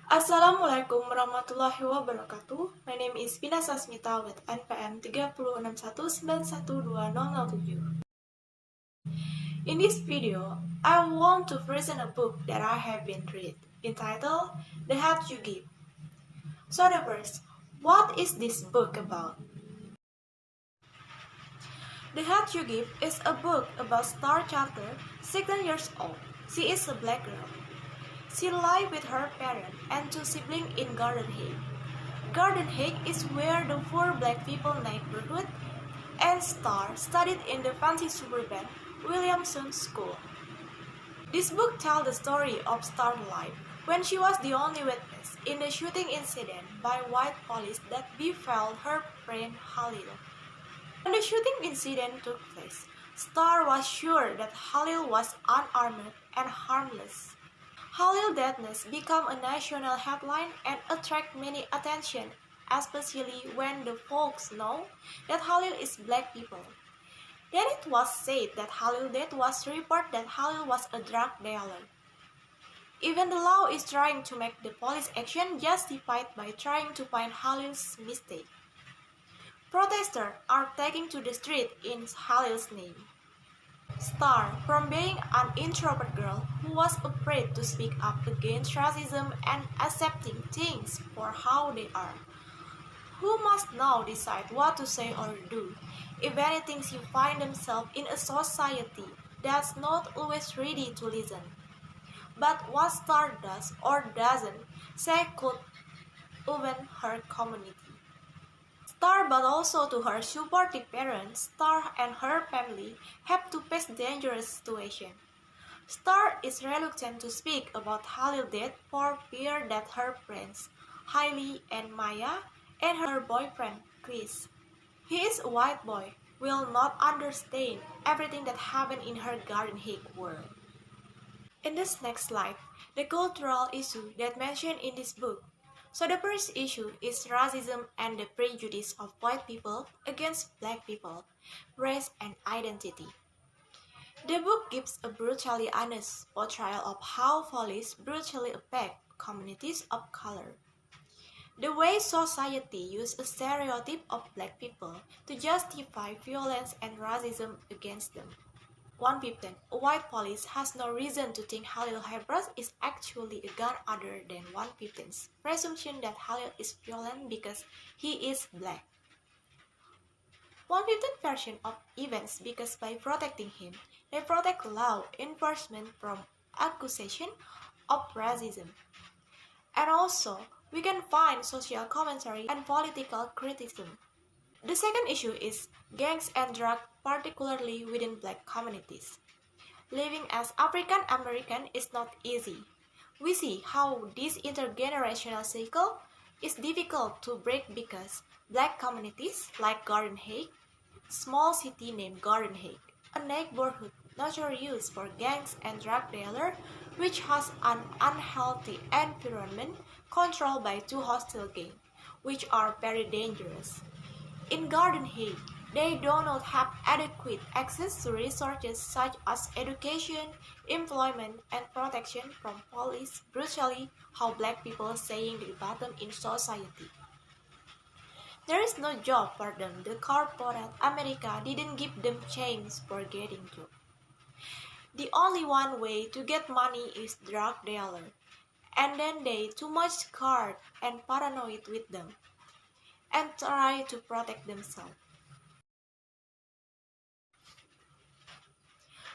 Assalamualaikum warahmatullahi wabarakatuh. My name is Pina Sasmita with NPM 30619120007. In this video, I want to present a book that I have been read, entitled The Hat You Give. So the first, what is this book about? The Hat You Give is a book about Star Charter, 16 years old. She is a black girl. She lives with her parents and two siblings in Garden Heights. Garden Heights is where the poor black people neighborhood, and Star studied in the fancy suburban Williamson School. This book tells the story of Star's life when she was the only witness in the shooting incident by white police that befell her friend Halil. When the shooting incident took place, Star was sure that Halil was unarmed and harmless. Halil's deathness became a national headline and attract many attention, especially when the folks know that Halil is black people. Then it was said that Halil's death was reported that Halil was a drug dealer. Even the law is trying to make the police action justified by trying to find Halil's mistake. Protesters are taking to the street in Halil's name. Star, from being an introvert girl who was afraid to speak up against racism and accepting things for how they are, who must now decide what to say or do. If anything, she finds themselves in a society that's not always ready to listen. But what Star does or doesn't say could even her community. Star, but also to her supportive parents, Star and her family have to face dangerous situation. Star is reluctant to speak about Halil's death for fear that her friends, Hailey and Maya, and her boyfriend, Chris, he is a white boy, will not understand everything that happened in her Garden Heights world. In this next slide, the cultural issue that mentioned in this book. So the first issue is racism and the prejudice of white people against black people, race and identity. The book gives a brutally honest portrayal of how police brutally affect communities of color. The way society uses a stereotype of black people to justify violence and racism against them. 115. A white police has no reason to think Halil Hebras is actually a gun other than 115's presumption that Halil is violent because he is black. 115 version of events because by protecting him, they protect law enforcement from accusation of racism. And also, we can find social commentary and political criticism. The second issue is gangs and drugs, particularly within black communities. Living as African American is not easy. We see how this intergenerational cycle is difficult to break because black communities like Garden Heights, small city named Garden Heights, a neighborhood notorious for gangs and drug dealers, which has an unhealthy environment controlled by two hostile gangs, which are very dangerous. In Garden Heights, they do not have adequate access to resources such as education, employment, and protection from police, brutally how black people saying the bottom in society. There is no job for them. The corporate America didn't give them chance for getting job. The only one way to get money is drug dealer, and then they too much scared and paranoid with them, and try to protect themselves.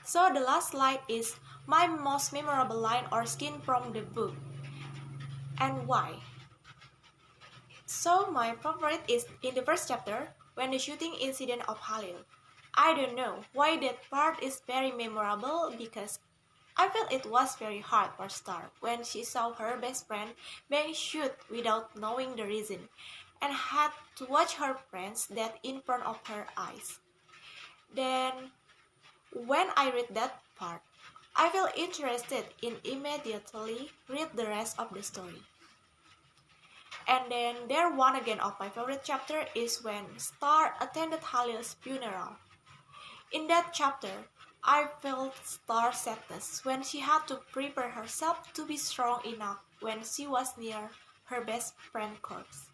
So the last slide is my most memorable line or scene from the book, and why. So my favorite is in the first chapter, when the shooting incident of Halil. I don't know why that part is very memorable because I felt it was very hard for Star when she saw her best friend being shot without knowing the reason and had to watch her friends dead in front of her eyes. Then, when I read that part, I feel interested in immediately read the rest of the story. And then there one again of my favorite chapter is when Star attended Halil's funeral. In that chapter, I felt Star's sadness when she had to prepare herself to be strong enough when she was near her best friend's corpse.